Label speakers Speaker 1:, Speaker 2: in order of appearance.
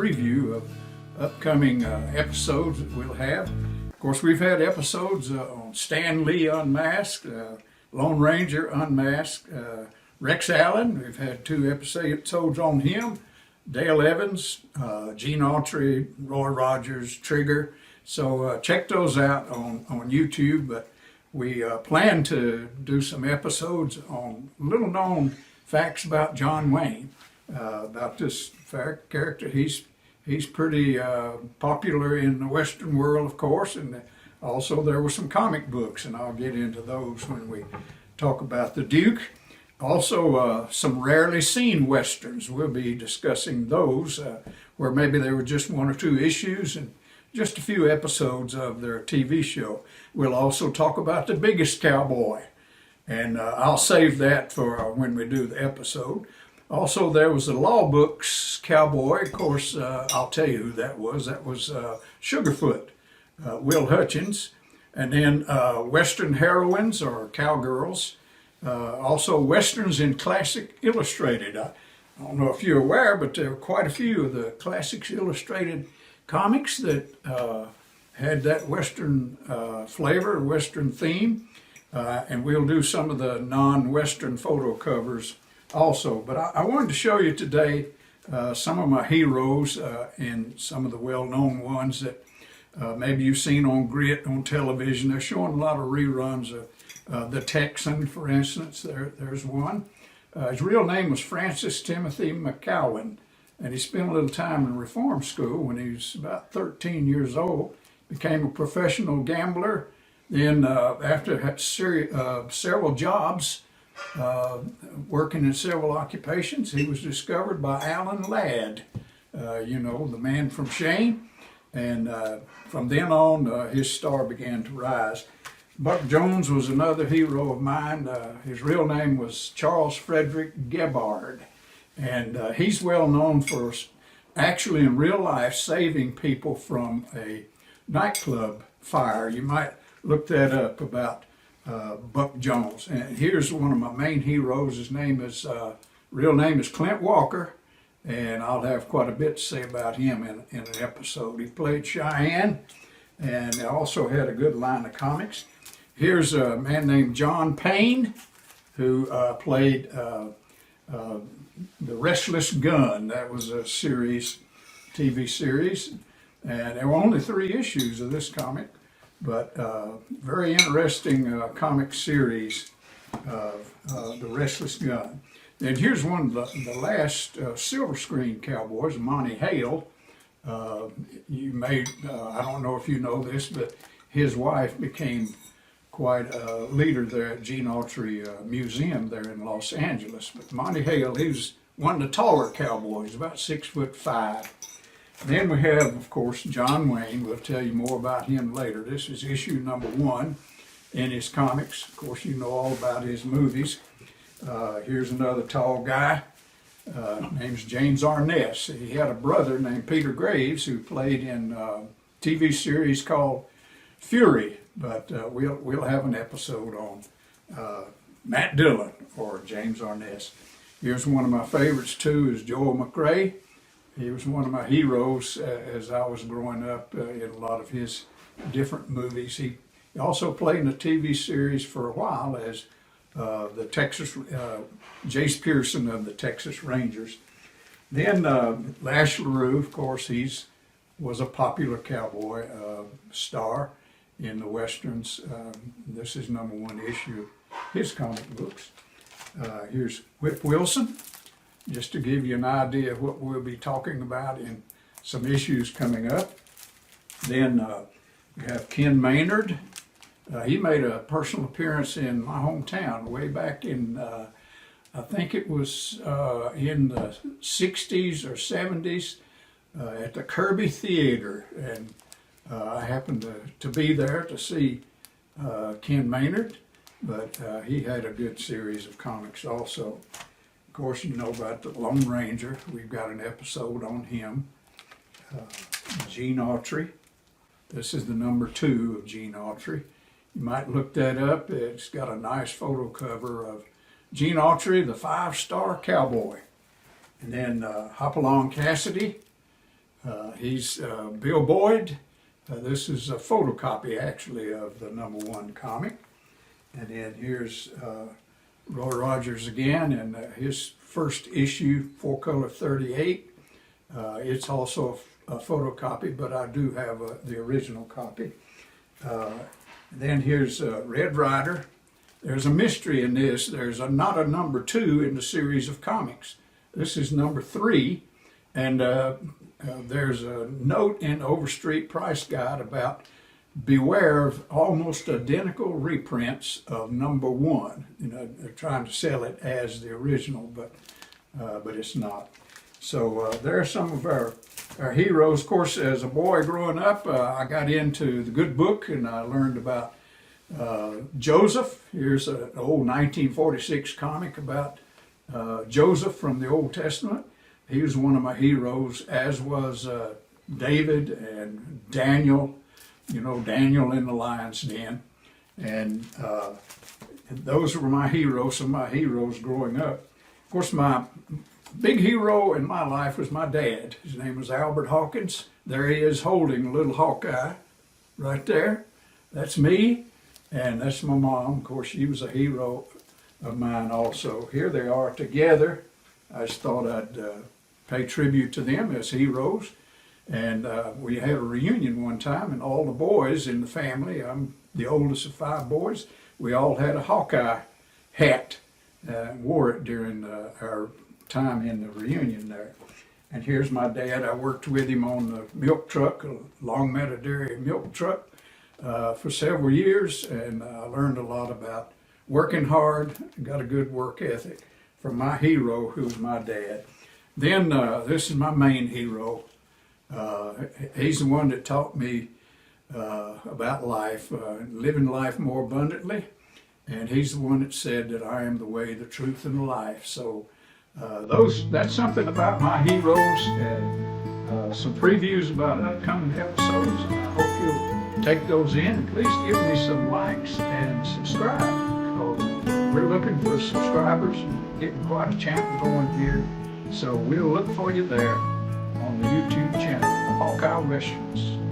Speaker 1: preview of upcoming episodes that we'll have. Of course, we've had episodes on Stan Lee Unmasked, Lone Ranger Unmasked, Rex Allen. We've had 2 episodes on him. Dale Evans, Gene Autry, Roy Rogers, Trigger. So check those out on YouTube. But we plan to do some episodes on little known facts about John Wayne, about this character. He's pretty popular in the Western world, of course, and also there were some comic books, and I'll get into those when we talk about the Duke. Also, some rarely seen Westerns. We'll be discussing those, where maybe there were just 1 or 2 issues and just a few episodes of their TV show. We'll also talk about the biggest cowboy, and I'll save that for when we do the episode. Also, there was the Law Books cowboy. Of course, I'll tell you who that was. That was Sugarfoot, Will Hutchins. And then Western heroines or cowgirls. Also, Westerns in Classic Illustrated. I don't know if you're aware, but there are quite a few of the Classics Illustrated comics that had that Western flavor, Western theme. And we'll do some of the non-Western photo covers also. But I wanted to show you today some of my heroes and some of the well-known ones that maybe you've seen on Grit on television. They're showing a lot of reruns of The Texan, for instance. There's one. His real name was Francis Timothy McCowan, and he spent a little time in reform school when he was about 13 years old. Became a professional gambler. Then after several jobs, working in several occupations, he was discovered by Alan Ladd, the man from Cheyenne, and from then on his star began to rise. Buck Jones was another hero of mine. His real name was Charles Frederick Gebhard, and he's well known for actually in real life saving people from a nightclub fire. You might look that up about Buck Jones. And here's one of my main heroes. His real name is Clint Walker, and I'll have quite a bit to say about him in an episode. He played Cheyenne, and also had a good line of comics. Here's a man named John Payne, who played The Restless Gun. That was a TV series, and there were only 3 issues of this comic. But very interesting comic series of The Restless Gun. And here's one of the last silver screen cowboys, Monte Hale. You may, I don't know if you know this, but his wife became quite a leader there at Gene Autry Museum there in Los Angeles. But Monte Hale, he was one of the taller cowboys, about 6'5". Then we have, of course, John Wayne. We'll tell you more about him later. This is issue number 1 in his comics. Of course, you know all about his movies. Here's another tall guy. Name's James Arness. He had a brother named Peter Graves who played in a TV series called Fury. But we'll have an episode on Matt Dillon or James Arness. Here's one of my favorites too, is Joel McCrea. He was one of my heroes as I was growing up in a lot of his different movies. He also played in a TV series for a while as the Jace Pearson of the Texas Rangers. Then Lash LaRue, of course, was a popular cowboy star in the Westerns. This is number 1 issue of his comic books. Here's Whip Wilson, just to give you an idea of what we'll be talking about in some issues coming up. Then we have Ken Maynard. He made a personal appearance in my hometown way back in, I think it was in the 60s or 70s at the Kirby Theater. And I happened to be there to see Ken Maynard, but he had a good series of comics also. Of course, you know about the Lone Ranger. We've got an episode on him. Gene Autry. This is the number 2 of Gene Autry. You might look that up. It's got a nice photo cover of Gene Autry, the 5-star cowboy. And then Hopalong Cassidy, He's Bill Boyd. This is a photocopy actually of the #1 comic. And then here's Roy Rogers again, and his first issue, 4-color 38. It's also a photocopy, but I do have the original copy. Then here's Red Ryder. There's a mystery in this. There's not a #2 in the series of comics. This is #3, and there's a note in Overstreet Price Guide about beware of almost identical reprints of #1. You know, they're trying to sell it as the original, but it's not. So there are some of our heroes. Of course, as a boy growing up, I got into the good book, and I learned about Joseph. Here's an old 1946 comic about Joseph from the Old Testament. He was one of my heroes, as was David and Daniel. You know, Daniel in the lion's den. And those were my heroes, some of my heroes growing up. Of course, my big hero in my life was my dad. His name was Albert Hawkins. There he is holding little Hawkeye right there. That's me, and that's my mom. Of course, she was a hero of mine also. Here they are together. I just thought I'd pay tribute to them as heroes. And we had a reunion one time, and all the boys in the family, I'm the oldest of 5 boys, we all had a Hawkeye hat, wore it during our time in the reunion there. And here's my dad. I worked with him on the milk truck, a Long Meadow Dairy milk truck, for several years, and I learned a lot about working hard, got a good work ethic from my hero, who's my dad. Then this is my main hero. He's the one that taught me about life, living life more abundantly, and he's the one that said that I am the way, the truth, and the life. So that's something about my heroes, and some previews about upcoming episodes, and I hope you'll take those in, and please give me some likes and subscribe. So we're looking for subscribers, and getting quite a channel going here, so we'll look for you there on the YouTube channel, Hawkeye Westerns.